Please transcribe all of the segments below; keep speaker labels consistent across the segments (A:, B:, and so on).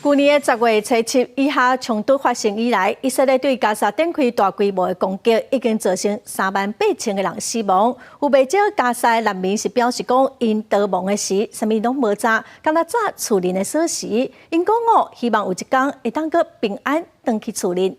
A: 去年的10月初7以下冲突发生以来，以色列对加沙展开大规模的攻击，已经造成38000个人死亡。有不少加沙的难民是表示讲，因逃亡的时，啥物拢无查，敢若早厝邻的锁匙。因讲希望有一天会当个平安回去厝邻。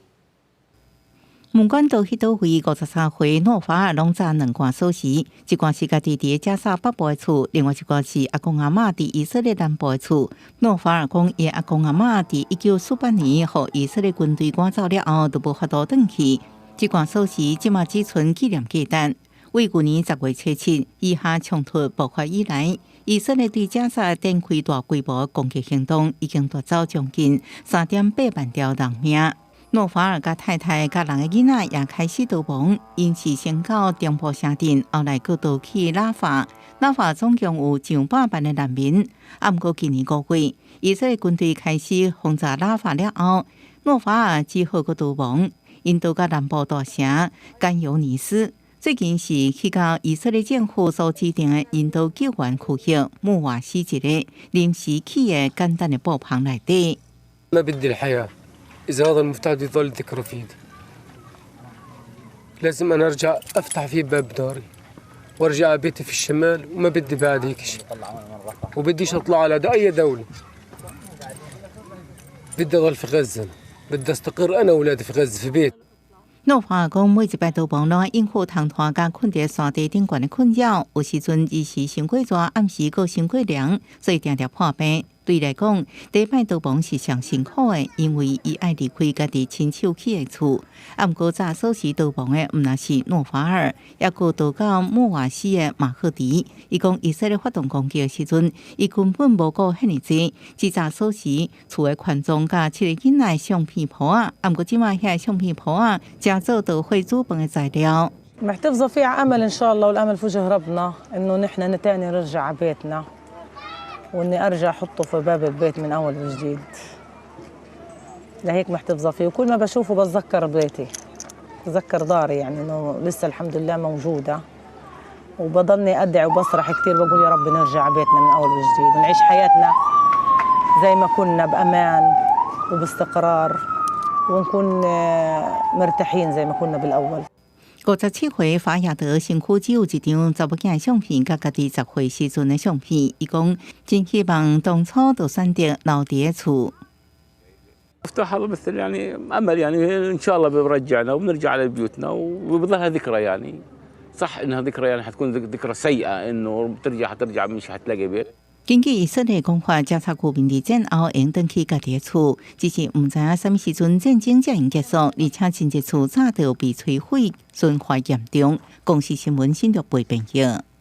B: 不管到迄倒位，53岁诺法尔拢揸2罐锁匙，一罐是家己伫加沙北部的厝，另外一罐是阿公阿嬷伫以色列南部的厝。诺法尔讲，伊阿公阿嬷伫1948年互以色列军队赶走了后，就无法度回去。这罐锁匙即马只存纪念价单。为去年10月初7以下冲突爆发以来，以色列对加沙展开大规模攻击行动，已经夺走将近3.8万条人命。诺法尔甲太太甲人个囡仔也开始逃亡，因是先到中部城镇，后来佫逃去拉法。拉法总共有上百万的难民。毋过今年5月，以色列军队开始轰炸拉法了后，诺法尔只好佫逃亡，因逃到南部大城甘尤尼斯。最近是去到以色列政府所指定的人道救援区域穆瓦西一个临时起的简单的布棚内底。
C: إذا هذا المفتاح بده يضل ذكره في إيدي لازم أنا أرجع أفتح فيه باب داري وأرجع على بيتي في الشمال وما بدي بعد هيك شيء وبديش أطلع على أي دولة بدي أضل في غزة بدي أستقر أنا وأولادي في غزة في بيت。
B: 诺法尔讲，每一摆逃亡拢应付通拖甲困伫山地顶悬的困扰，有时阵伊是伤过热，暗时佫伤过凉，所以定定破病。对伊来讲，第一摆逃亡是上辛苦的，因为伊爱离开家己亲手起的厝。毋过早锁匙逃亡的，毋若是诺法尔，也佫逃到穆瓦西的马赫迪。伊讲以色列发动攻击的时阵，伊根本无顾遐尼济，只早锁匙厝的权状甲7个囡仔相片簿啊。毋过即马遐相片簿啊，正做到会煮饭的材料。
D: محتفظة فيها أمل إن شاء الله والأمل في وجه ربنا إنه نحن تاني نرجع على بيتنا وإني أرجع أحطه في باب البيت من أول وجديد. لهيك محتفظة فيه وكل ما بشوفه بتذكر بيتي بتذكر داري يعني إنه لسه الحمد لله موجودة وبضلني أدعي وبصرح كتير بقول يا رب نرجع على بيتنا من أول وجديد ونعيش حياتنا زي ما كنا بأمان وباستقرار ونكون مرتاحين زي ما كنا بالأول。
B: 57岁法亚德身躯只有一张查某囝相片，甲家己10岁时阵的相片。伊讲真希望当初就选择留伫厝。
E: مفتاح الله مثل يعني امل يعني ان شاء الله بيرجعنا وبنرجع على بيوتنا وبظلها ذكرى يعني صح انها ذكرى يعني حتكون ذكرى سيئه انه حترجع مش حتلاقي بيت。
B: 根据以色列讲法，加沙居民伫战后用转去家己的厝，只是毋知影什么时阵战争才用结束，而且真济厝早就被摧毁，损坏严重。公视新闻新竹陪朋友。